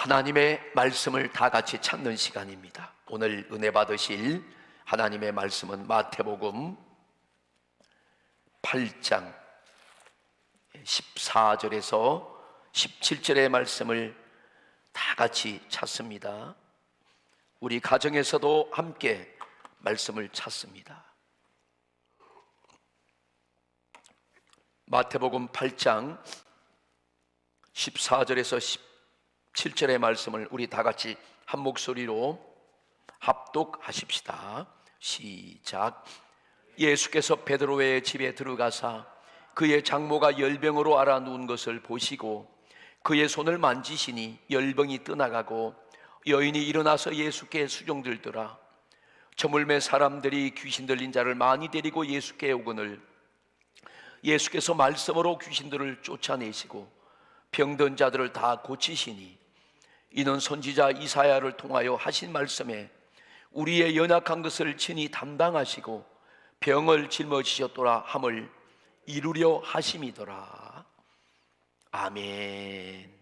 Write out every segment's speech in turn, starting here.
하나님의 말씀을 다 같이 찾는 시간입니다. 오늘 은혜 받으실 하나님의 말씀은 마태복음 8장 14절에서 17절의 말씀을 다 같이 찾습니다. 우리 가정에서도 함께 말씀을 찾습니다. 마태복음 8장 14절에서 17절의 말씀을 우리 다 같이 한 목소리로 합독하십시다. 시작. 예수께서 베드로의 집에 들어가사 그의 장모가 열병으로 앓아 누운 것을 보시고 그의 손을 만지시니 열병이 떠나가고 여인이 일어나서 예수께 수종들더라. 저물매 사람들이 귀신 들린 자를 많이 데리고 예수께 오거늘 예수께서 말씀으로 귀신들을 쫓아내시고 병든 자들을 다 고치시니 이는 선지자 이사야를 통하여 하신 말씀에 우리의 연약한 것을 친히 담당하시고 병을 짊어지셨도다 함을 이루려 하심이더라. 아멘.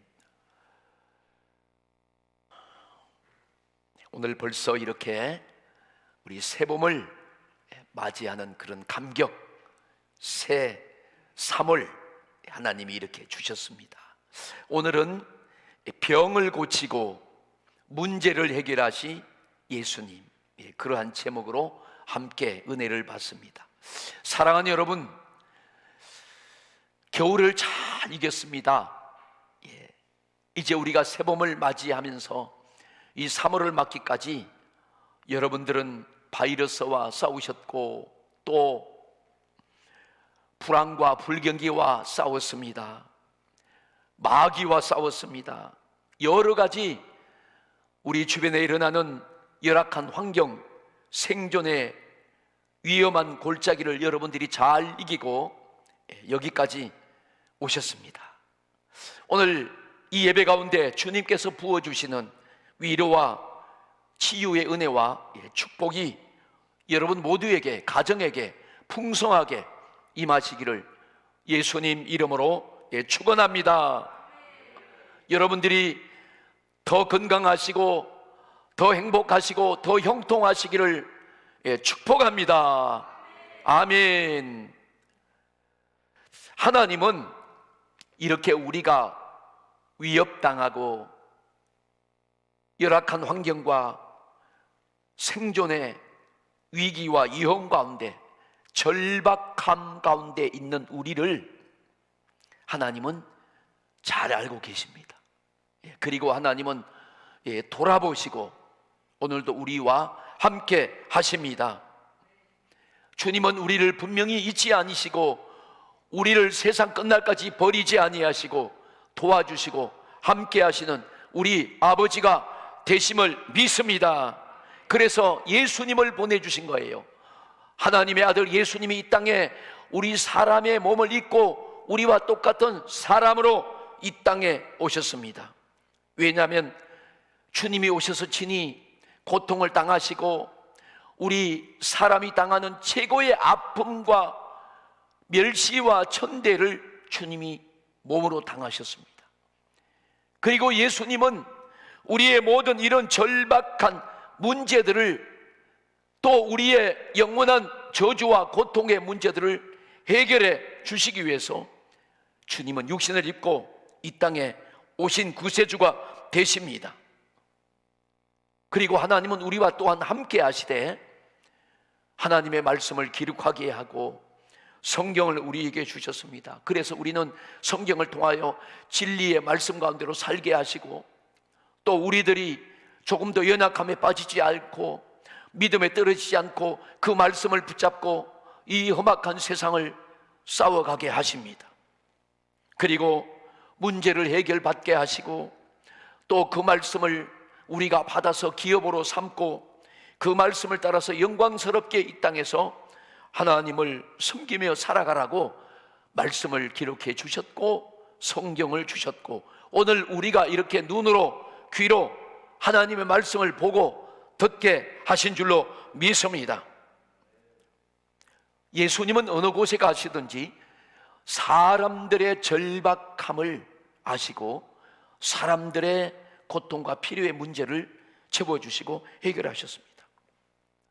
오늘 벌써 이렇게 우리 새봄을 맞이하는 그런 감격, 새 3월 하나님이 이렇게 주셨습니다. 오늘은 병을 고치고 문제를 해결하시 예수님, 그러한 제목으로 함께 은혜를 받습니다. 사랑하는 여러분, 겨울을 잘 이겼습니다. 이제 우리가 새봄을 맞이하면서 이 3월을 맞기까지 여러분들은 바이러스와 싸우셨고 또 불안과 불경기와 싸웠습니다. 마귀와 싸웠습니다. 여러 가지 우리 주변에 일어나는 열악한 환경, 생존의 위험한 골짜기를 여러분들이 잘 이기고 여기까지 오셨습니다. 오늘 이 예배 가운데 주님께서 부어주시는 위로와 치유의 은혜와 축복이 여러분 모두에게, 가정에게 풍성하게 임하시기를 예수님 이름으로 축원합니다. 여러분들이 더 건강하시고 더 행복하시고 더 형통하시기를 축복합니다. 아멘. 하나님은 이렇게 우리가 위협당하고 열악한 환경과 생존의 위기와 위험 가운데 절박함 가운데 있는 우리를 하나님은 잘 알고 계십니다. 그리고 하나님은 돌아보시고 오늘도 우리와 함께 하십니다. 주님은 우리를 분명히 잊지 아니시고 우리를 세상 끝날까지 버리지 아니하시고 도와주시고 함께 하시는 우리 아버지가 되심을 믿습니다. 그래서 예수님을 보내주신 거예요. 하나님의 아들 예수님이 이 땅에 우리 사람의 몸을 입고 우리와 똑같은 사람으로 이 땅에 오셨습니다. 왜냐하면 주님이 오셔서 친히 고통을 당하시고 우리 사람이 당하는 최고의 아픔과 멸시와 천대를 주님이 몸으로 당하셨습니다. 그리고 예수님은 우리의 모든 이런 절박한 문제들을 또 우리의 영원한 저주와 고통의 문제들을 해결해 주시기 위해서 주님은 육신을 입고 이 땅에 오신 구세주가 되십니다. 그리고 하나님은 우리와 또한 함께 하시되 하나님의 말씀을 기록하게 하고 성경을 우리에게 주셨습니다. 그래서 우리는 성경을 통하여 진리의 말씀 가운데로 살게 하시고 또 우리들이 조금 더 연약함에 빠지지 않고 믿음에 떨어지지 않고 그 말씀을 붙잡고 이 험악한 세상을 싸워가게 하십니다. 그리고 문제를 해결받게 하시고 또 그 말씀을 우리가 받아서 기업으로 삼고 그 말씀을 따라서 영광스럽게 이 땅에서 하나님을 섬기며 살아가라고 말씀을 기록해 주셨고 성경을 주셨고 오늘 우리가 이렇게 눈으로 귀로 하나님의 말씀을 보고 듣게 하신 줄로 믿습니다. 예수님은 어느 곳에 가시든지 사람들의 절박함을 아시고 사람들의 고통과 필요의 문제를 채워주시고 해결하셨습니다.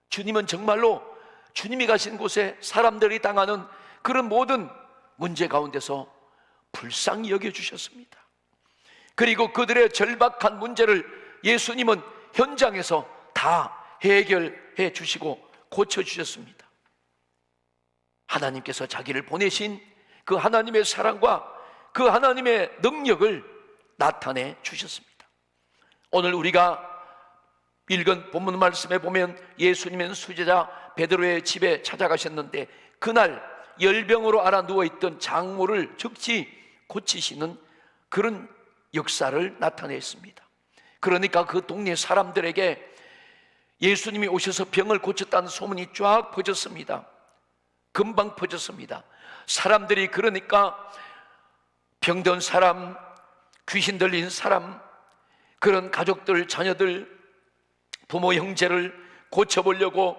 주님은 정말로 주님이 가신 곳에 사람들이 당하는 그런 모든 문제 가운데서 불쌍히 여겨주셨습니다. 그리고 그들의 절박한 문제를 예수님은 현장에서 다 해결해 주시고 고쳐주셨습니다. 하나님께서 자기를 보내신 그 하나님의 사랑과 그 하나님의 능력을 나타내 주셨습니다. 오늘 우리가 읽은 본문 말씀에 보면 예수님은 수제자 베드로의 집에 찾아가셨는데 그날 열병으로 앓아 누워있던 장모를 즉시 고치시는 그런 역사를 나타냈습니다. 그러니까 그 동네 사람들에게 예수님이 오셔서 병을 고쳤다는 소문이 쫙 퍼졌습니다. 금방 퍼졌습니다. 사람들이 그러니까 병든 사람, 귀신 들린 사람, 그런 가족들, 자녀들, 부모, 형제를 고쳐보려고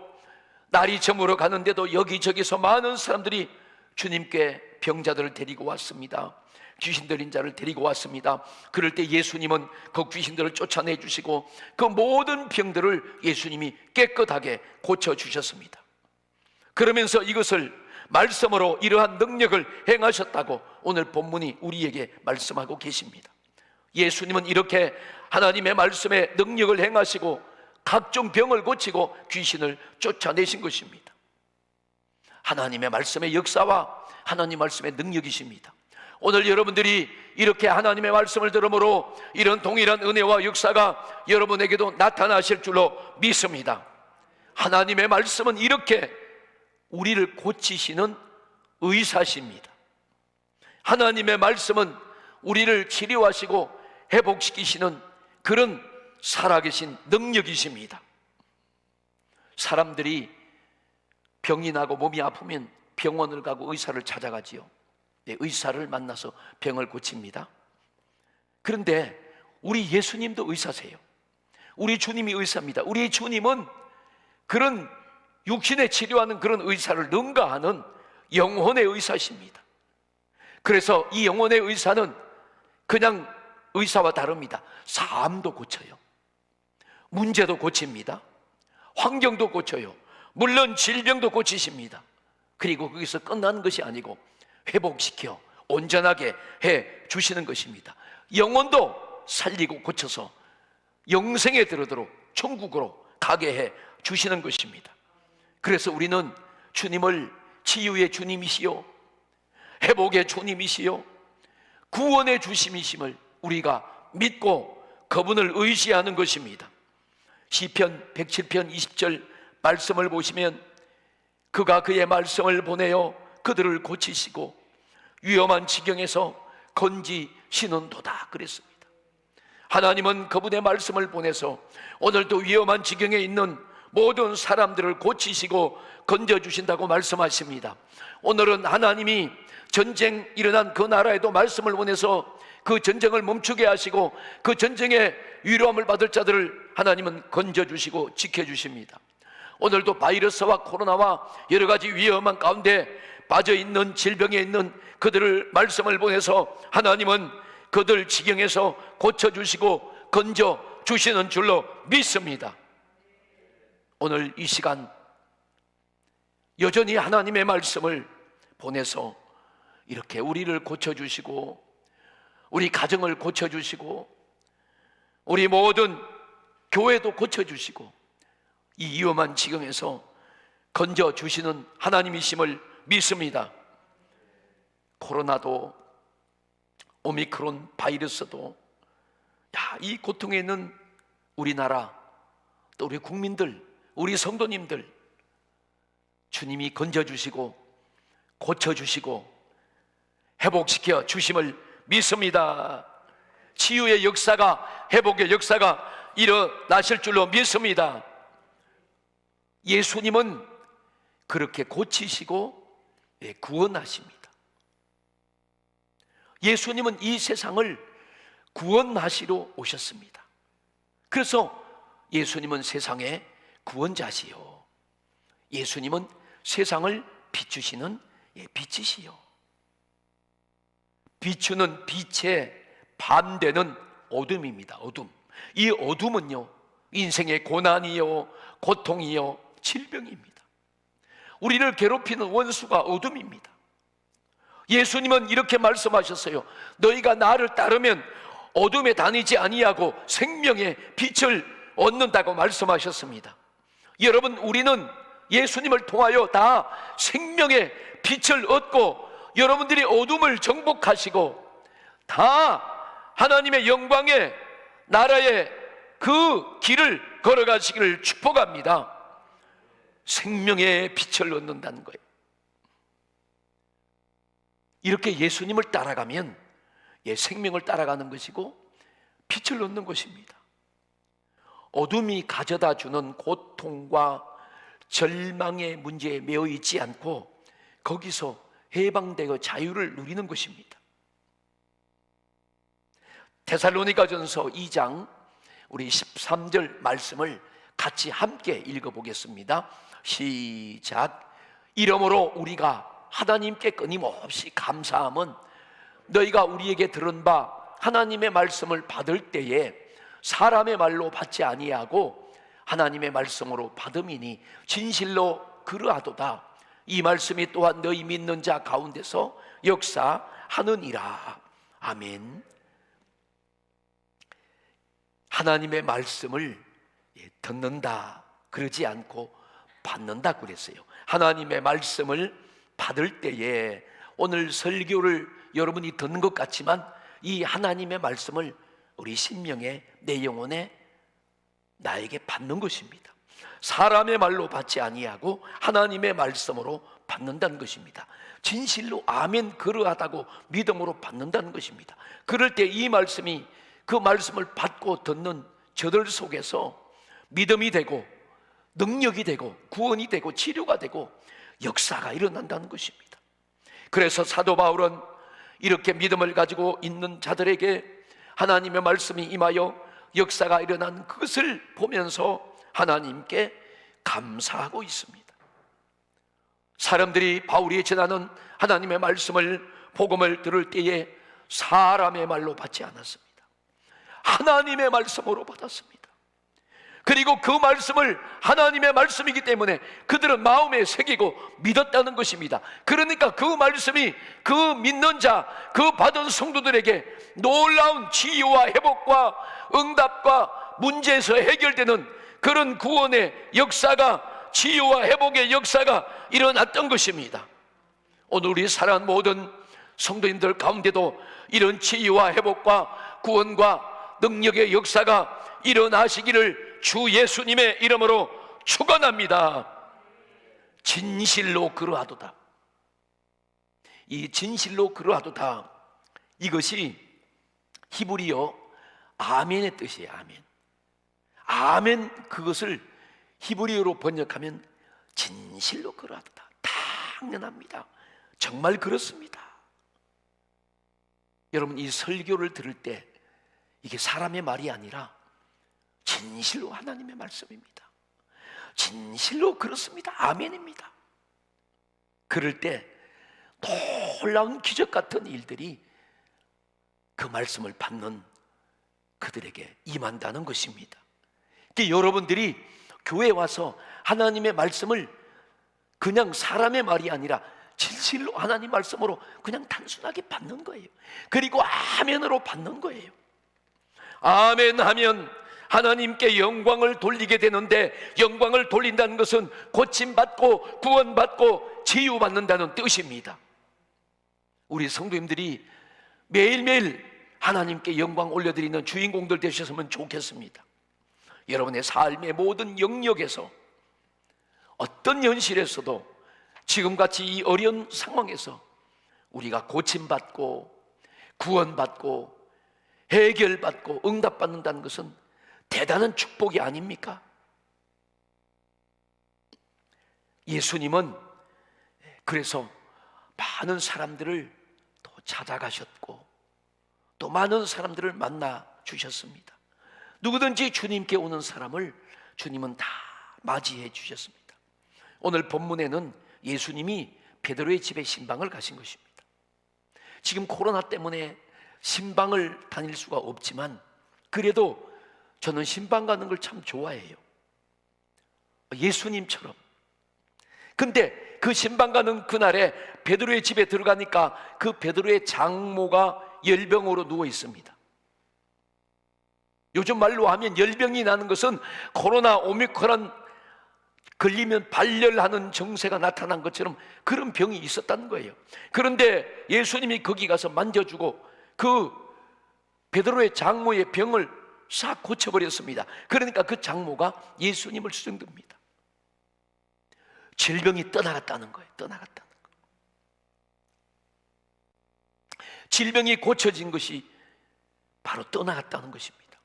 날이 저물어 가는데도 여기저기서 많은 사람들이 주님께 병자들을 데리고 왔습니다. 귀신 들린 자를 데리고 왔습니다. 그럴 때 예수님은 그 귀신들을 쫓아내 주시고 그 모든 병들을 예수님이 깨끗하게 고쳐주셨습니다. 그러면서 이것을 말씀으로 이러한 능력을 행하셨다고 오늘 본문이 우리에게 말씀하고 계십니다. 예수님은 이렇게 하나님의 말씀에 능력을 행하시고 각종 병을 고치고 귀신을 쫓아내신 것입니다. 하나님의 말씀의 역사와 하나님 말씀의 능력이십니다. 오늘 여러분들이 이렇게 하나님의 말씀을 들음으로 이런 동일한 은혜와 역사가 여러분에게도 나타나실 줄로 믿습니다. 하나님의 말씀은 이렇게 우리를 고치시는 의사십니다. 하나님의 말씀은 우리를 치료하시고 회복시키시는 그런 살아계신 능력이십니다. 사람들이 병이 나고 몸이 아프면 병원을 가고 의사를 찾아가지요. 의사를 만나서 병을 고칩니다. 그런데 우리 예수님도 의사세요. 우리 주님이 의사입니다. 우리 주님은 그런 육신에 치료하는 그런 의사를 능가하는 영혼의 의사십니다. 그래서 이 영혼의 의사는 그냥 의사와 다릅니다. 삶도 고쳐요. 문제도 고칩니다. 환경도 고쳐요. 물론 질병도 고치십니다. 그리고 거기서 끝나는 것이 아니고 회복시켜 온전하게 해 주시는 것입니다. 영혼도 살리고 고쳐서 영생에 들어도록 천국으로 가게 해 주시는 것입니다. 그래서 우리는 주님을 치유의 주님이시요 회복의 주님이시요 구원의 주심이심을 우리가 믿고 그분을 의지하는 것입니다. 시편 107편 20절 말씀을 보시면 그가 그의 말씀을 보내어 그들을 고치시고 위험한 지경에서 건지시는도다 그랬습니다. 하나님은 그분의 말씀을 보내서 오늘도 위험한 지경에 있는 모든 사람들을 고치시고 건져주신다고 말씀하십니다. 오늘은 하나님이 전쟁 일어난 그 나라에도 말씀을 보내서 그 전쟁을 멈추게 하시고 그 전쟁에 위로함을 받을 자들을 하나님은 건져주시고 지켜주십니다. 오늘도 바이러스와 코로나와 여러 가지 위험한 가운데 빠져있는 질병에 있는 그들을 말씀을 보내서 하나님은 그들 지경에서 고쳐주시고 건져주시는 줄로 믿습니다. 오늘 이 시간 여전히 하나님의 말씀을 보내서 이렇게 우리를 고쳐주시고 우리 가정을 고쳐주시고 우리 모든 교회도 고쳐주시고 이 위험한 지경에서 건져주시는 하나님이심을 믿습니다. 코로나도 오미크론 바이러스도 이 고통에 있는 우리나라 또 우리 국민들 우리 성도님들 주님이 건져주시고 고쳐주시고 회복시켜 주심을 믿습니다. 치유의 역사가 회복의 역사가 일어나실 줄로 믿습니다. 예수님은 그렇게 고치시고 구원하십니다. 예수님은 이 세상을 구원하시러 오셨습니다. 그래서 예수님은 세상의 구원자시요 예수님은 세상을 비추시는 빛이시요 비추는 빛의 반대는 어둠입니다. 어둠. 이 어둠은요, 인생의 고난이요, 고통이요, 질병입니다. 우리를 괴롭히는 원수가 어둠입니다. 예수님은 이렇게 말씀하셨어요. 너희가 나를 따르면 어둠에 다니지 아니하고 생명의 빛을 얻는다고 말씀하셨습니다. 여러분, 우리는 예수님을 통하여 다 생명의 빛을 얻고 여러분들이 어둠을 정복하시고 다 하나님의 영광의 나라의 그 길을 걸어가시기를 축복합니다. 생명의 빛을 얻는다는 거예요. 이렇게 예수님을 따라가면 생명을 따라가는 것이고 빛을 얻는 것입니다. 어둠이 가져다 주는 고통과 절망의 문제에 매여 있지 않고 거기서 해방되고 자유를 누리는 것입니다. 데살로니가전서 2장 우리 13절 말씀을 같이 함께 읽어보겠습니다. 시작. 이러므로 우리가 하나님께 끊임없이 감사함은 너희가 우리에게 들은 바 하나님의 말씀을 받을 때에 사람의 말로 받지 아니하고 하나님의 말씀으로 받음이니 진실로 그러하도다. 이 말씀이 또한 너희 믿는 자 가운데서 역사하느니라. 아멘. 하나님의 말씀을 듣는다 그러지 않고 받는다 그랬어요. 하나님의 말씀을 받을 때에 오늘 설교를 여러분이 듣는 것 같지만 이 하나님의 말씀을 우리 심령에 내 영혼에 나에게 받는 것입니다. 사람의 말로 받지 아니하고 하나님의 말씀으로 받는다는 것입니다. 진실로 아멘 그러하다고 믿음으로 받는다는 것입니다. 그럴 때 이 말씀이 그 말씀을 받고 듣는 저들 속에서 믿음이 되고 능력이 되고 구원이 되고 치료가 되고 역사가 일어난다는 것입니다. 그래서 사도 바울은 이렇게 믿음을 가지고 있는 자들에게 하나님의 말씀이 임하여 역사가 일어난 그것을 보면서 하나님께 감사하고 있습니다. 사람들이 바울이 전하는 하나님의 말씀을 복음을 들을 때에 사람의 말로 받지 않았습니다. 하나님의 말씀으로 받았습니다. 그리고 그 말씀을 하나님의 말씀이기 때문에 그들은 마음에 새기고 믿었다는 것입니다. 그러니까 그 말씀이 그 믿는 자, 그 받은 성도들에게 놀라운 치유와 회복과 응답과 문제에서 해결되는 그런 구원의 역사가, 치유와 회복의 역사가 일어났던 것입니다. 오늘 우리 사랑하는 모든 성도님들 가운데도 이런 치유와 회복과 구원과 능력의 역사가 일어나시기를 주 예수님의 이름으로 축원합니다. 진실로 그러하도다. 이 진실로 그러하도다, 이것이 히브리어 아멘의 뜻이에요. 아멘. 아멘, 그것을 히브리어로 번역하면 진실로 그러하도다. 당연합니다. 정말 그렇습니다. 여러분, 이 설교를 들을 때 이게 사람의 말이 아니라 진실로 하나님의 말씀입니다. 진실로 그렇습니다. 아멘입니다. 그럴 때 놀라운 기적 같은 일들이 그 말씀을 받는 그들에게 임한다는 것입니다. 그러니까 여러분들이 교회에 와서 하나님의 말씀을 그냥 사람의 말이 아니라 진실로 하나님 말씀으로 그냥 단순하게 받는 거예요. 그리고 아멘으로 받는 거예요. 아멘 하면 하나님께 영광을 돌리게 되는데, 영광을 돌린다는 것은 고침받고 구원받고 치유받는다는 뜻입니다. 우리 성도님들이 매일매일 하나님께 영광 올려드리는 주인공들 되셨으면 좋겠습니다. 여러분의 삶의 모든 영역에서, 어떤 현실에서도 지금같이 이 어려운 상황에서 우리가 고침받고 구원받고 해결받고 응답받는다는 것은 대단한 축복이 아닙니까? 예수님은 그래서 많은 사람들을 또 찾아가셨고 또 많은 사람들을 만나 주셨습니다. 누구든지 주님께 오는 사람을 주님은 다 맞이해 주셨습니다. 오늘 본문에는 예수님이 베드로의 집에 신방을 가신 것입니다. 지금 코로나 때문에 신방을 다닐 수가 없지만 그래도 저는 신방 가는 걸 참 좋아해요. 예수님처럼. 근데 그 신방 가는 그날에 베드로의 집에 들어가니까 그 베드로의 장모가 열병으로 누워 있습니다. 요즘 말로 하면 열병이 나는 것은 코로나 오미크론 걸리면 발열하는 증세가 나타난 것처럼 그런 병이 있었다는 거예요. 그런데 예수님이 거기 가서 만져주고 그 베드로의 장모의 병을 싹 고쳐버렸습니다. 그러니까 그 장모가 예수님을 수정듭니다. 질병이 떠나갔다는 거예요. 떠나갔다는 거예요. 질병이 고쳐진 것이 바로 떠나갔다는 것입니다.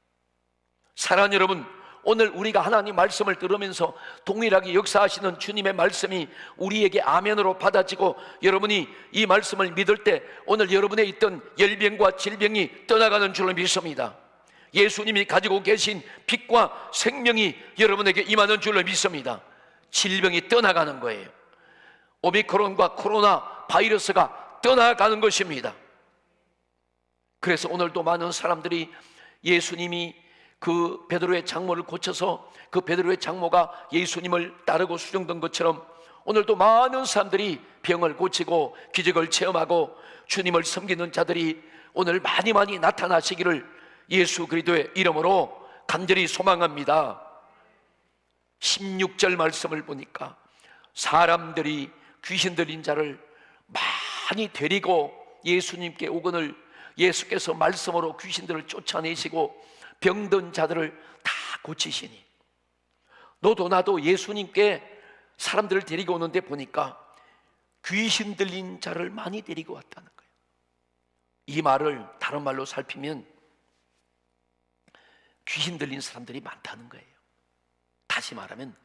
사랑하는 여러분, 오늘 우리가 하나님 말씀을 들으면서 동일하게 역사하시는 주님의 말씀이 우리에게 아멘으로 받아지고 여러분이 이 말씀을 믿을 때 오늘 여러분에 있던 열병과 질병이 떠나가는 줄로 믿습니다. 예수님이 가지고 계신 빛과 생명이 여러분에게 임하는 줄로 믿습니다. 질병이 떠나가는 거예요. 오미크론과 코로나 바이러스가 떠나가는 것입니다. 그래서 오늘도 많은 사람들이 예수님이 그 베드로의 장모를 고쳐서 그 베드로의 장모가 예수님을 따르고 수종된 것처럼 오늘도 많은 사람들이 병을 고치고 기적을 체험하고 주님을 섬기는 자들이 오늘 많이 나타나시기를 예수 그리스도의 이름으로 간절히 소망합니다. 16절 말씀을 보니까 사람들이 귀신 들린 자를 많이 데리고 예수님께 오거늘 예수께서 말씀으로 귀신들을 쫓아내시고 병든 자들을 다 고치시니 너도 나도 예수님께 사람들을 데리고 오는데 보니까 귀신 들린 자를 많이 데리고 왔다는 거예요. 이 말을 다른 말로 살피면 귀신 들린 사람들이 많다는 거예요. 다시 말하면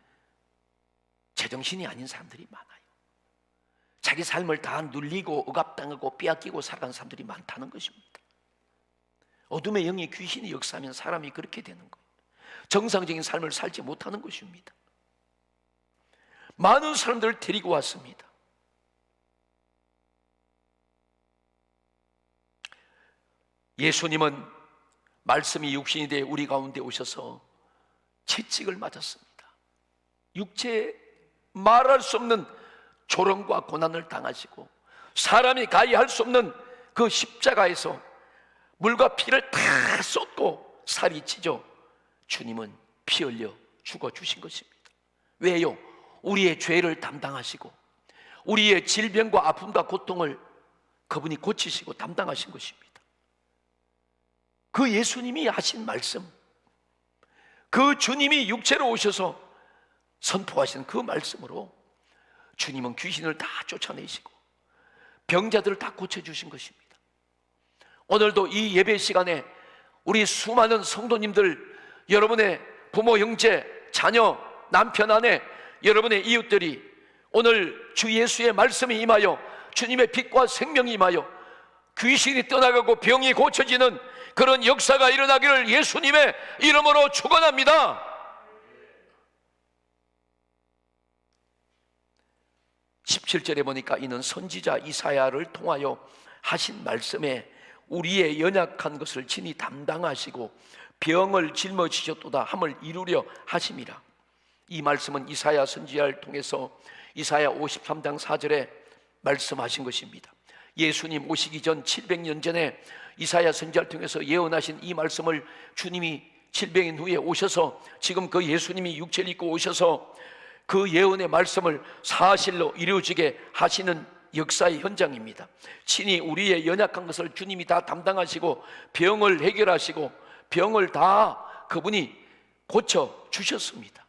제정신이 아닌 사람들이 많아요. 자기 삶을 다 눌리고 억압당하고 빼앗기고 살아가는 사람들이 많다는 것입니다. 어둠의 영이 귀신이 역사하면 사람이 그렇게 되는 거예요. 정상적인 삶을 살지 못하는 것입니다. 많은 사람들을 데리고 왔습니다. 예수님은 말씀이 육신이 되어 우리 가운데 오셔서 채찍을 맞았습니다. 육체에 말할 수 없는 조롱과 고난을 당하시고 사람이 가히 할 수 없는 그 십자가에서 물과 피를 다 쏟고 살이 찢어 주님은 피 흘려 죽어주신 것입니다. 왜요? 우리의 죄를 담당하시고 우리의 질병과 아픔과 고통을 그분이 고치시고 담당하신 것입니다. 그 예수님이 하신 말씀, 그 주님이 육체로 오셔서 선포하신 그 말씀으로 주님은 귀신을 다 쫓아내시고 병자들을 다 고쳐주신 것입니다. 오늘도 이 예배 시간에 우리 수많은 성도님들, 여러분의 부모, 형제, 자녀, 남편, 아내, 여러분의 이웃들이 오늘 주 예수의 말씀이 임하여 주님의 빛과 생명이 임하여 귀신이 떠나가고 병이 고쳐지는 그런 역사가 일어나기를 예수님의 이름으로 축원합니다. 17절에 보니까 이는 선지자 이사야를 통하여 하신 말씀에 우리의 연약한 것을 친히 담당하시고 병을 짊어지셨도다 함을 이루려 하심이라. 이 말씀은 이사야 선지자를 통해서 이사야 53장 4절에 말씀하신 것입니다. 예수님 오시기 전 700년 전에 이사야 선지자를 통해서 예언하신 이 말씀을 주님이 700년 후에 오셔서 지금 그 예수님이 육체를 입고 오셔서 그 예언의 말씀을 사실로 이루어지게 하시는 역사의 현장입니다. 친히 우리의 연약한 것을 주님이 다 담당하시고 병을 해결하시고 병을 다 그분이 고쳐 주셨습니다.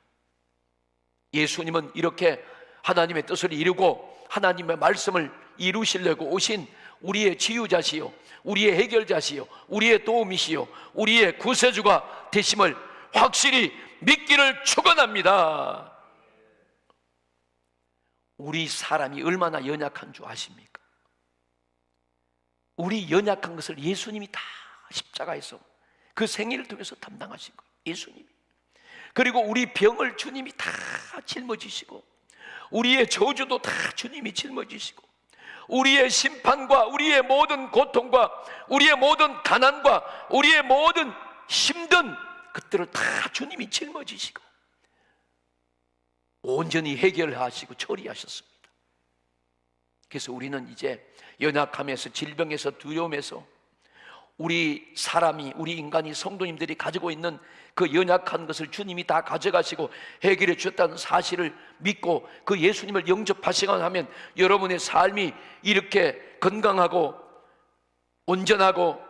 예수님은 이렇게 하나님의 뜻을 이루고 하나님의 말씀을 이루시려고 오신 우리의 치유자시요, 우리의 해결자시요, 우리의 도움이시요, 우리의 구세주가 되심을 확실히 믿기를 축원합니다. 우리 사람이 얼마나 연약한 줄 아십니까? 우리 연약한 것을 예수님이 다 십자가에서 그 생애를 통해서 담당하신 거예요. 예수님이. 그리고 우리 병을 주님이 다 짊어지시고 우리의 저주도 다 주님이 짊어지시고 우리의 심판과 우리의 모든 고통과 우리의 모든 가난과 우리의 모든 힘든 그들을 다 주님이 짊어지시고 온전히 해결하시고 처리하셨습니다. 그래서 우리는 이제 연약함에서, 질병에서, 두려움에서 우리 인간이, 성도님들이 가지고 있는 그 연약한 것을 주님이 다 가져가시고 해결해 주셨다는 사실을 믿고 그 예수님을 영접하시기만 하면 여러분의 삶이 이렇게 건강하고 온전하고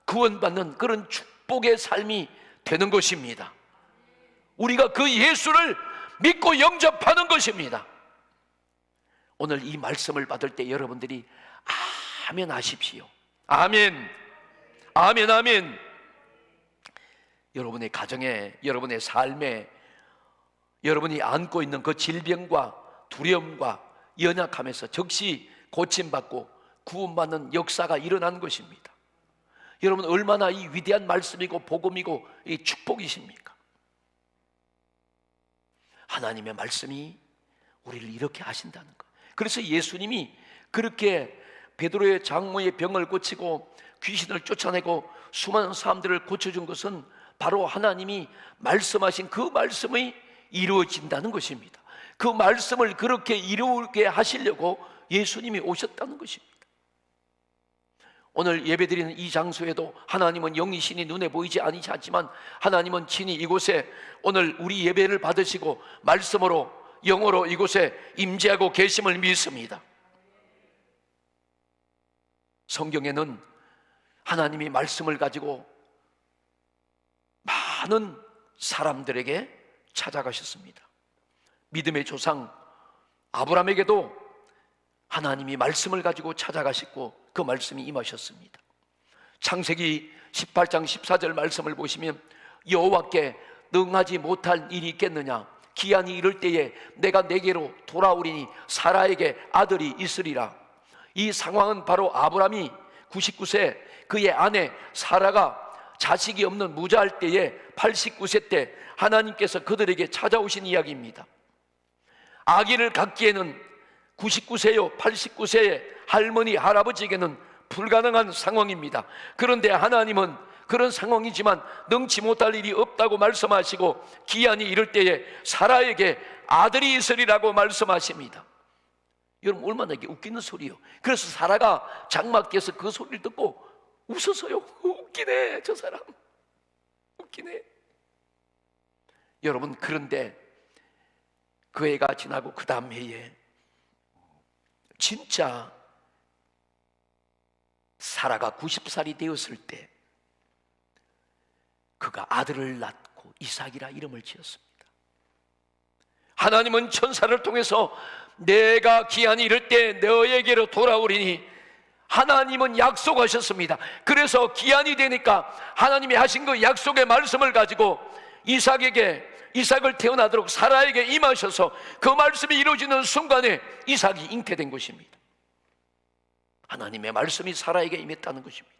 구원받는 그런 축복의 삶이 되는 것입니다. 우리가 그 예수를 믿고 영접하는 것입니다. 오늘 이 말씀을 받을 때 여러분들이 아멘 하십시오. 아멘, 아멘, 아멘. 여러분의 가정에, 여러분의 삶에, 여러분이 안고 있는 그 질병과 두려움과 연약함에서 즉시 고침받고 구원받는 역사가 일어나는 것입니다. 여러분, 얼마나 이 위대한 말씀이고 복음이고 이 축복이십니까? 하나님의 말씀이 우리를 이렇게 하신다는 것. 그래서 예수님이 그렇게 베드로의 장모의 병을 고치고 귀신을 쫓아내고 수많은 사람들을 고쳐준 것은 바로 하나님이 말씀하신 그 말씀이 이루어진다는 것입니다. 그 말씀을 그렇게 이루게 하시려고 예수님이 오셨다는 것입니다. 오늘 예배드리는 이 장소에도 하나님은 영이시니 눈에 보이지 아니하지만 하나님은 친히 이곳에 오늘 우리 예배를 받으시고 말씀으로, 영으로 이곳에 임재하고 계심을 믿습니다. 성경에는 하나님이 말씀을 가지고 많은 사람들에게 찾아가셨습니다. 믿음의 조상 아브라함에게도 하나님이 말씀을 가지고 찾아가시고 그 말씀이 임하셨습니다. 창세기 18장 14절 말씀을 보시면 여호와께 능하지 못할 일이 있겠느냐, 기한이 이를 때에 내가 내게로 돌아오리니 사라에게 아들이 있으리라. 이 상황은 바로 아브라함이 99세, 그의 아내 사라가 자식이 없는 무자할 때에 89세 때 하나님께서 그들에게 찾아오신 이야기입니다. 아기를 갖기에는 99세요 89세의 할머니 할아버지에게는 불가능한 상황입니다. 그런데 하나님은 그런 상황이지만 능치 못할 일이 없다고 말씀하시고 기한이 이를 때에 사라에게 아들이 있으리라고 말씀하십니다. 여러분, 얼마나 이게 웃기는 소리요. 그래서 사라가 장막에서 그 소리를 듣고 웃었어요. 웃기네, 저 사람 웃기네. 여러분, 그런데 그 해가 지나고 그 다음 해에 진짜 사라가 90살이 되었을 때 그가 아들을 낳고 이삭이라 이름을 지었습니다. 하나님은 천사를 통해서 내가 기한이 이를 때 너에게로 돌아오리니 하나님은 약속하셨습니다. 그래서 기한이 되니까 하나님이 하신 그 약속의 말씀을 가지고 이삭을 태어나도록 사라에게 임하셔서 그 말씀이 이루어지는 순간에 이삭이 잉태된 것입니다. 하나님의 말씀이 사라에게 임했다는 것입니다.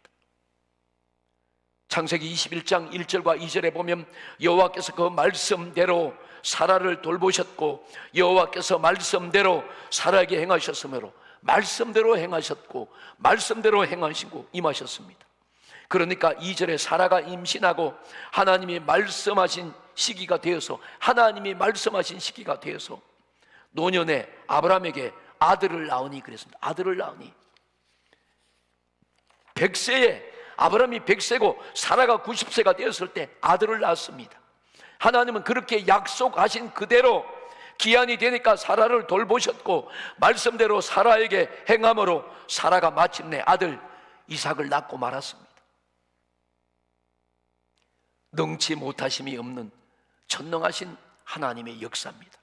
창세기 21장 1절과 2절에 보면 여호와께서 그 말씀대로 사라를 돌보셨고 여호와께서 말씀대로 사라에게 행하셨으므로 말씀대로 행하셨고 말씀대로 행하시고 임하셨습니다. 그러니까 2절에 사라가 임신하고 하나님이 말씀하신 시기가 되어서 노년에 아브라함에게 아들을 낳으니 그랬습니다. 아들을 낳으니 100세에 아브라함이 100세고 사라가 90세가 되었을 때 아들을 낳았습니다. 하나님은 그렇게 약속하신 그대로 기한이 되니까 사라를 돌보셨고 말씀대로 사라에게 행함으로 사라가 마침내 아들 이삭을 낳고 말았습니다. 능치 못하심이 없는 전능하신 하나님의 역사입니다.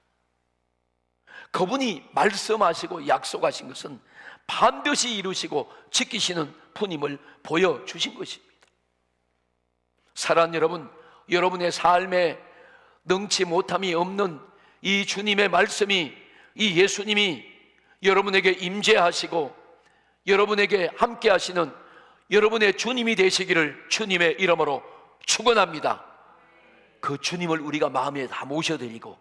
그분이 말씀하시고 약속하신 것은 반드시 이루시고 지키시는 분임을 보여주신 것입니다. 사랑하는 여러분, 여러분의 삶에 능치 못함이 없는 이 주님의 말씀이, 이 예수님이 여러분에게 임재하시고 여러분에게 함께 하시는 여러분의 주님이 되시기를 주님의 이름으로 축원합니다. 그 주님을 우리가 마음에 다 모셔드리고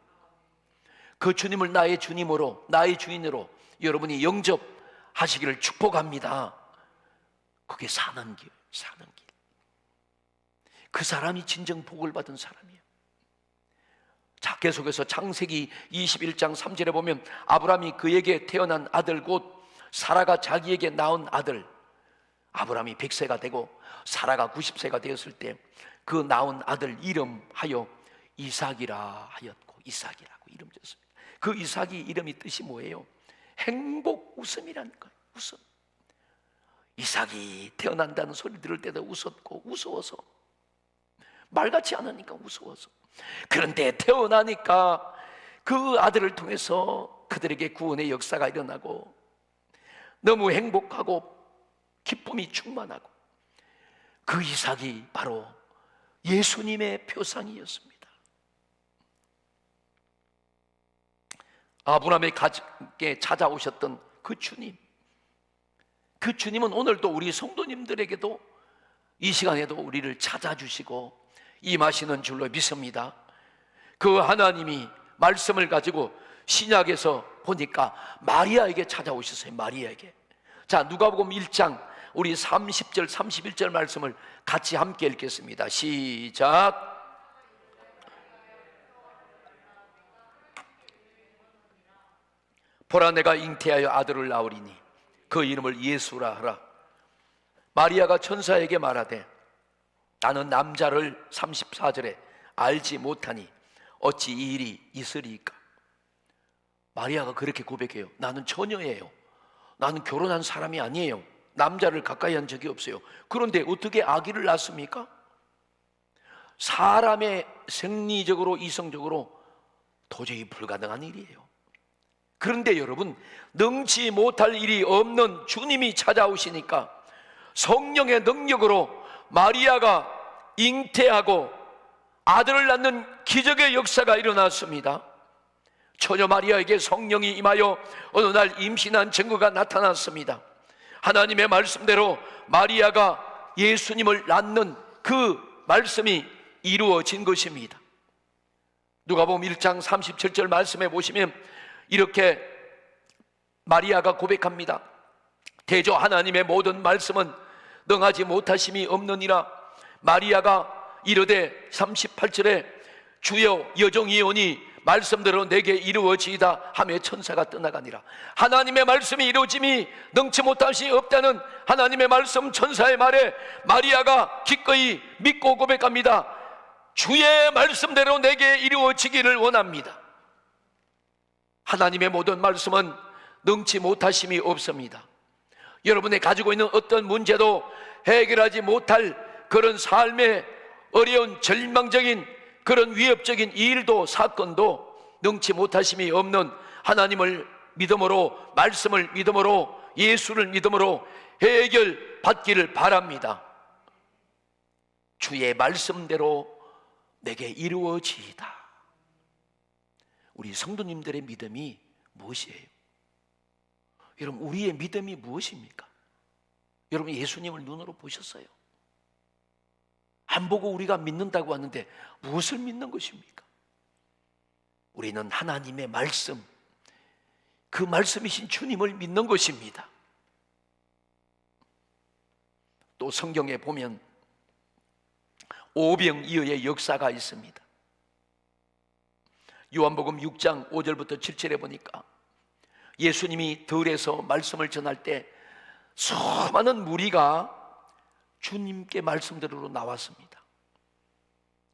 그 주님을 나의 주님으로, 나의 주인으로 여러분이 영접하시기를 축복합니다. 그게 사는 길, 사는 길. 그 사람이 진정 복을 받은 사람이에요. 자, 계속해서 창세기 21장 3절에 보면 아브라함이 그에게 태어난 아들 곧 사라가 자기에게 낳은 아들, 아브라함이 100세가 되고 사라가 90세가 되었을 때 그 낳은 아들 이름하여 이삭이라 하였고, 이삭이라고 이름 졌습니다. 그 이삭이 이름이 뜻이 뭐예요? 행복, 웃음이라는 거예요. 웃음. 이삭이 태어난다는 소리 들을 때도 웃었고, 무서워서, 말같지 않으니까 무서워서. 그런데 태어나니까 그 아들을 통해서 그들에게 구원의 역사가 일어나고 너무 행복하고 기쁨이 충만하고, 그 이삭이 바로 예수님의 표상이었습니다. 아브라함에게 찾아오셨던 그 주님, 그 주님은 오늘도 우리 성도님들에게도 이 시간에도 우리를 찾아주시고 임하시는 줄로 믿습니다. 그 하나님이 말씀을 가지고 신약에서 보니까 마리아에게 찾아오셨어요. 마리아에게. 자, 누가복음 1장 우리 30절 31절 말씀을 같이 함께 읽겠습니다. 시작. 보라, 내가 잉태하여 아들을 낳으리니 그 이름을 예수라 하라. 마리아가 천사에게 말하되 나는 남자를 34절에 알지 못하니 어찌 이 일이 있으리까. 마리아가 그렇게 고백해요. 나는 처녀예요. 나는 결혼한 사람이 아니에요. 남자를 가까이 한 적이 없어요. 그런데 어떻게 아기를 낳습니까? 사람의 생리적으로 이성적으로 도저히 불가능한 일이에요. 그런데 여러분, 능치 못할 일이 없는 주님이 찾아오시니까 성령의 능력으로 마리아가 잉태하고 아들을 낳는 기적의 역사가 일어났습니다. 처녀 마리아에게 성령이 임하여 어느 날 임신한 증거가 나타났습니다. 하나님의 말씀대로 마리아가 예수님을 낳는 그 말씀이 이루어진 것입니다. 누가복음 1장 37절 말씀에 보시면 이렇게 마리아가 고백합니다. 대저 하나님의 모든 말씀은 능하지 못하심이 없느니라. 마리아가 이르되 38절에 주여 여종이오니 말씀대로 내게 이루어지이다 하며 천사가 떠나가니라. 하나님의 말씀이 이루어짐이 능치 못하심이 없다는 하나님의 말씀 천사의 말에 마리아가 기꺼이 믿고 고백합니다. 주의 말씀대로 내게 이루어지기를 원합니다. 하나님의 모든 말씀은 능치 못하심이 없습니다. 여러분이 가지고 있는 어떤 문제도 해결하지 못할 그런 삶의 어려운 절망적인 그런 위협적인 일도 사건도 능치 못하심이 없는 하나님을 믿음으로, 말씀을 믿음으로, 예수를 믿음으로 해결받기를 바랍니다. 주의 말씀대로 내게 이루어지이다. 우리 성도님들의 믿음이 무엇이에요? 여러분, 우리의 믿음이 무엇입니까? 여러분, 예수님을 눈으로 보셨어요? 안 보고 우리가 믿는다고 하는데 무엇을 믿는 것입니까? 우리는 하나님의 말씀, 그 말씀이신 주님을 믿는 것입니다. 또 성경에 보면 오병이어의 역사가 있습니다. 요한복음 6장 5절부터 7절에 보니까 예수님이 들에서 말씀을 전할 때 수많은 무리가 주님께 말씀대로 나왔습니다.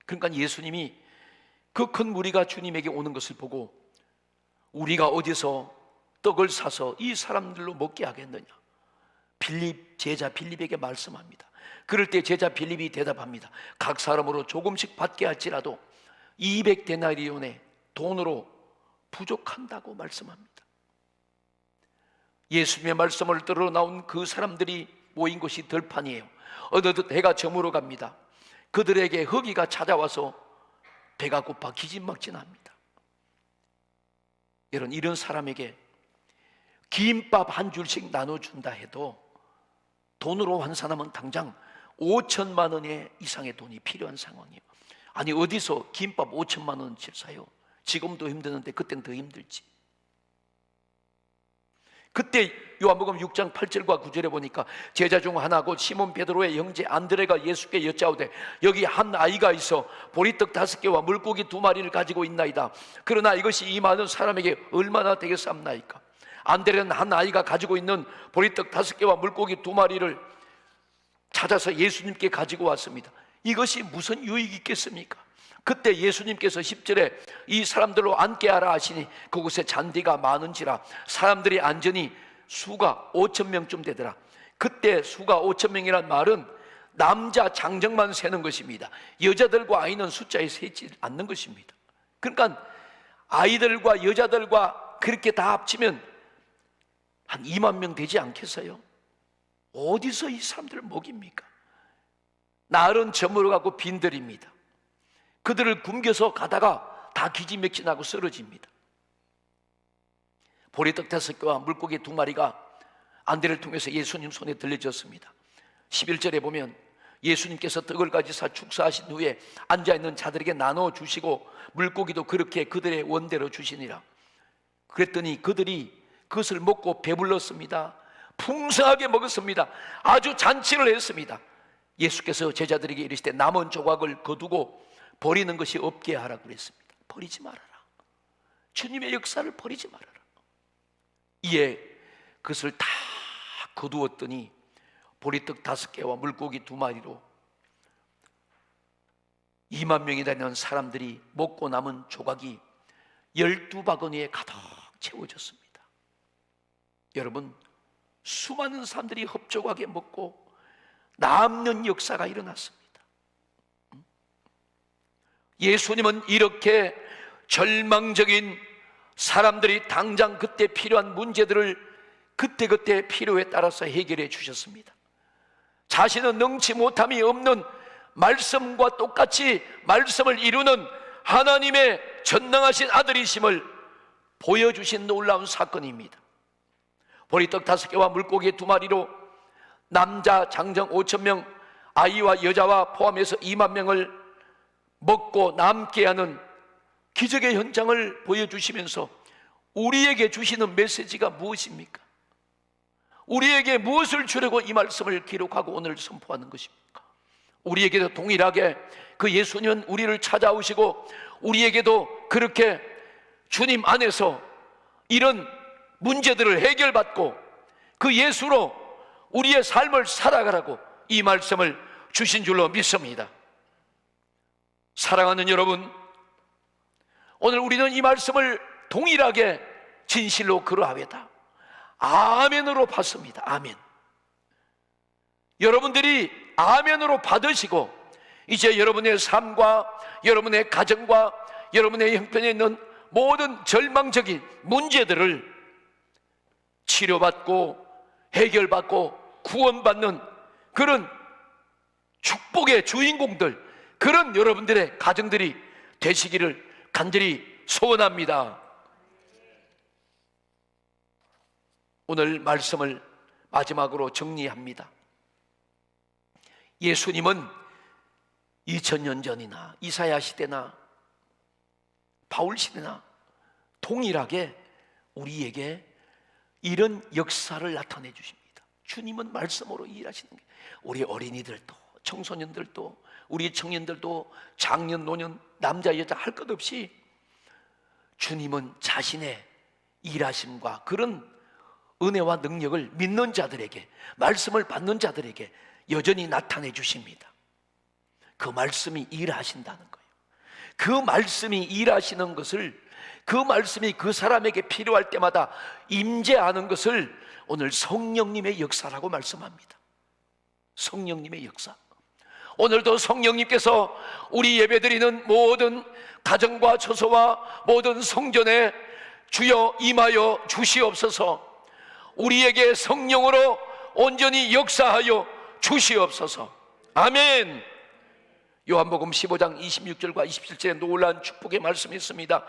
그러니까 예수님이 그 큰 무리가 주님에게 오는 것을 보고 우리가 어디서 떡을 사서 이 사람들로 먹게 하겠느냐, 제자 빌립에게 말씀합니다. 그럴 때 제자 빌립이 대답합니다. 각 사람으로 조금씩 받게 할지라도 200데나리온의 돈으로 부족한다고 말씀합니다. 예수님의 말씀을 들어 나온 그 사람들이 모인 곳이 들판이에요. 어느덧 해가 저물어 갑니다. 그들에게 허기가 찾아와서 배가 고파 기진막진합니다. 여러분, 이런 사람에게 김밥 한 줄씩 나눠준다 해도 돈으로 환산하면 당장 5천만 원 이상의 돈이 필요한 상황이에요. 아니, 어디서 김밥 5천만 원어치를 사요? 지금도 힘드는데 그때는 더 힘들지. 그때 요한복음 6장 8절과 9절에 보니까 제자 중 하나고 시몬 베드로의 형제 안드레가 예수께 여짜오되 여기 한 아이가 있어 보리떡 5개와 물고기 2마리를 가지고 있나이다. 그러나 이것이 이 많은 사람에게 얼마나 되겠사옵나이까. 안드레는 한 아이가 가지고 있는 보리떡 5개와 물고기 2마리를 찾아서 예수님께 가지고 왔습니다. 이것이 무슨 유익이 있겠습니까? 그때 예수님께서 10절에 이 사람들로 앉게 하라 하시니 그곳에 잔디가 많은지라 사람들이 앉으니 수가 5,000명쯤 되더라. 그때 수가 5,000명이란 말은 남자 장정만 세는 것입니다. 여자들과 아이는 숫자에 세지 않는 것입니다. 그러니까 아이들과 여자들과 그렇게 다 합치면 한 2만 명 되지 않겠어요? 어디서 이 사람들을 먹입니까? 날은 저물어가고 빈들입니다. 그들을 굶겨서 가다가 다 기지맥진하고 쓰러집니다. 보리떡 5개와 물고기 2마리가 안대를 통해서 예수님 손에 들려졌습니다. 11절에 보면 예수님께서 떡을 가지사 축사하신 후에 앉아있는 자들에게 나눠주시고 물고기도 그렇게 그들의 원대로 주시니라. 그랬더니 그들이 그것을 먹고 배불렀습니다. 풍성하게 먹었습니다. 아주 잔치를 했습니다. 예수께서 제자들에게 이르시되 남은 조각을 거두고 버리는 것이 없게 하라고 그랬습니다. 버리지 말아라. 주님의 역사를 버리지 말아라. 이에 그것을 다 거두었더니 보리떡 5개와 물고기 2마리로 2만 명이 되는 사람들이 먹고 남은 조각이 12바구니에 가득 채워졌습니다. 여러분, 수많은 사람들이 흡족하게 먹고 남는 역사가 일어났습니다. 예수님은 이렇게 절망적인 사람들이 당장 그때 필요한 문제들을 그때그때 필요에 따라서 해결해 주셨습니다. 자신은 능치 못함이 없는 말씀과 똑같이 말씀을 이루는 하나님의 전능하신 아들이심을 보여주신 놀라운 사건입니다. 보리떡 5개와 물고기 2마리로 남자 장정 5,000명, 아이와 여자와 포함해서 2만 명을 먹고 남게 하는 기적의 현장을 보여주시면서 우리에게 주시는 메시지가 무엇입니까? 우리에게 무엇을 주려고 이 말씀을 기록하고 오늘 선포하는 것입니까? 우리에게도 동일하게 그 예수님은 우리를 찾아오시고 우리에게도 그렇게 주님 안에서 이런 문제들을 해결받고 그 예수로 우리의 삶을 살아가라고 이 말씀을 주신 줄로 믿습니다. 사랑하는 여러분, 오늘 우리는 이 말씀을 동일하게 진실로 그러하외다 아멘으로 받습니다. 아멘. 여러분들이 아멘으로 받으시고 이제 여러분의 삶과 여러분의 가정과 여러분의 형편에 있는 모든 절망적인 문제들을 치료받고 해결받고 구원받는 그런 축복의 주인공들, 그런 여러분들의 가정들이 되시기를 간절히 소원합니다. 오늘 말씀을 마지막으로 정리합니다. 예수님은 2000년 전이나 이사야 시대나 바울 시대나 동일하게 우리에게 이런 역사를 나타내 주십니다. 주님은 말씀으로 일하시는 게 우리 어린이들도 청소년들도 우리 청년들도 장년 노년 남자 여자 할 것 없이 주님은 자신의 일하심과 그런 은혜와 능력을 믿는 자들에게, 말씀을 받는 자들에게 여전히 나타내 주십니다. 그 말씀이 일하신다는 거예요. 그 말씀이 일하시는 것을, 그 말씀이 그 사람에게 필요할 때마다 임재하는 것을 오늘 성령님의 역사라고 말씀합니다. 성령님의 역사. 오늘도 성령님께서 우리 예배드리는 모든 가정과 처소와 모든 성전에 주여 임하여 주시옵소서. 우리에게 성령으로 온전히 역사하여 주시옵소서. 아멘. 요한복음 15장 26절과 27절에 놀라운 축복의 말씀이 있습니다.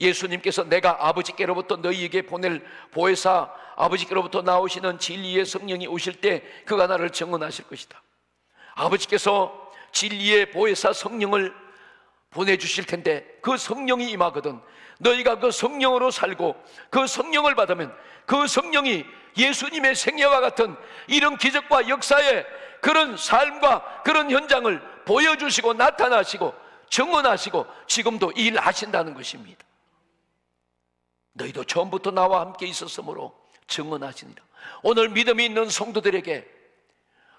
예수님께서 내가 아버지께로부터 너희에게 보낼 보혜사, 아버지께로부터 나오시는 진리의 성령이 오실 때 그가 나를 증언하실 것이다. 아버지께서 진리의 보혜사 성령을 보내주실 텐데 그 성령이 임하거든 너희가 그 성령으로 살고 그 성령을 받으면 그 성령이 예수님의 생애와 같은 이런 기적과 역사의 그런 삶과 그런 현장을 보여주시고 나타나시고 증언하시고 지금도 일하신다는 것입니다. 너희도 처음부터 나와 함께 있었으므로 증언하시니라. 오늘 믿음이 있는 성도들에게,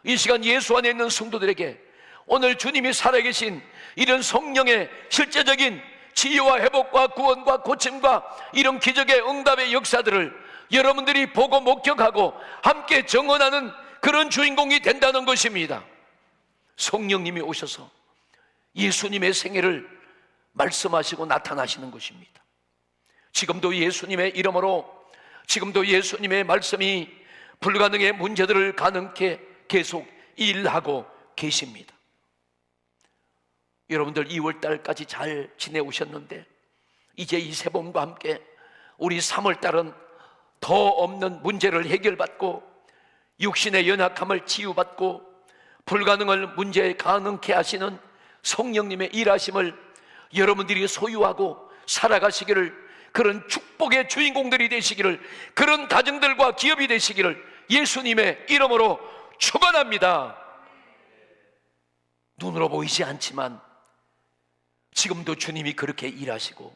이 시간 예수 안에 있는 성도들에게 오늘 주님이 살아계신 이런 성령의 실제적인 치유와 회복과 구원과 고침과 이런 기적의 응답의 역사들을 여러분들이 보고 목격하고 함께 증언하는 그런 주인공이 된다는 것입니다. 성령님이 오셔서 예수님의 생애를 말씀하시고 나타나시는 것입니다. 지금도 예수님의 이름으로, 지금도 예수님의 말씀이 불가능의 문제들을 가능케 계속 일하고 계십니다. 여러분들 2월달까지 잘 지내오셨는데 이제 이 새봄과 함께 우리 3월달은 더 없는 문제를 해결받고 육신의 연약함을 치유받고 불가능을 문제 가능케 하시는 성령님의 일하심을 여러분들이 소유하고 살아가시기를, 그런 축복의 주인공들이 되시기를, 그런 가정들과 기업이 되시기를 예수님의 이름으로 축원합니다. 눈으로 보이지 않지만 지금도 주님이 그렇게 일하시고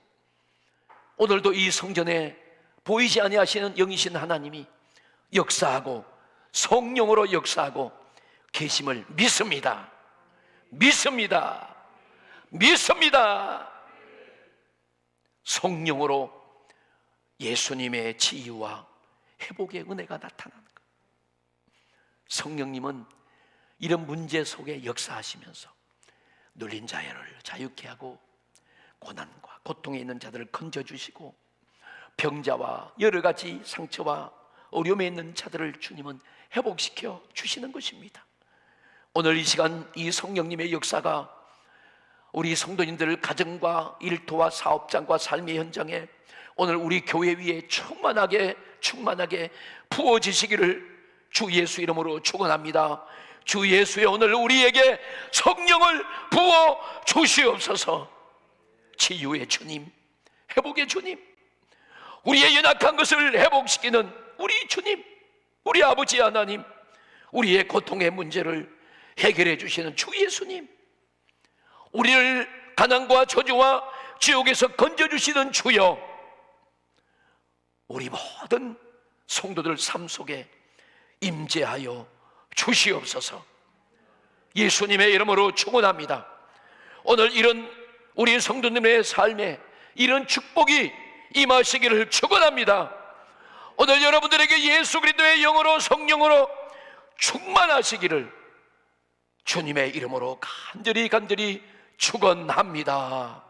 오늘도 이 성전에 보이지 아니하시는 영이신 하나님이 역사하고 성령으로 역사하고 계심을 믿습니다. 믿습니다. 믿습니다. 성령으로 예수님의 치유와 회복의 은혜가 나타나는 것. 성령님은 이런 문제 속에 역사하시면서 눌린 자를 자유케 하고 고난과 고통에 있는 자들을 건져주시고 병자와 여러 가지 상처와 어려움에 있는 자들을 주님은 회복시켜 주시는 것입니다. 오늘 이 시간 이 성령님의 역사가 우리 성도님들 가정과 일터와 사업장과 삶의 현장에 오늘 우리 교회 위에 충만하게 부어지시기를 주 예수 이름으로 축원합니다. 주 예수의 오늘 우리에게 성령을 부어 주시옵소서. 치유의 주님, 회복의 주님, 우리의 연약한 것을 회복시키는 우리 주님, 우리 아버지 하나님, 우리의 고통의 문제를 해결해 주시는 주 예수님, 우리를 가난과 저주와 지옥에서 건져주시는 주여, 우리 모든 성도들 삶 속에 임재하여 주시옵소서. 예수님의 이름으로 축원합니다. 오늘 이런 우리 성도님의 삶에 이런 축복이 임하시기를 축원합니다. 오늘 여러분들에게 예수 그리스도의 영으로 성령으로 충만하시기를 주님의 이름으로 간절히 축원합니다.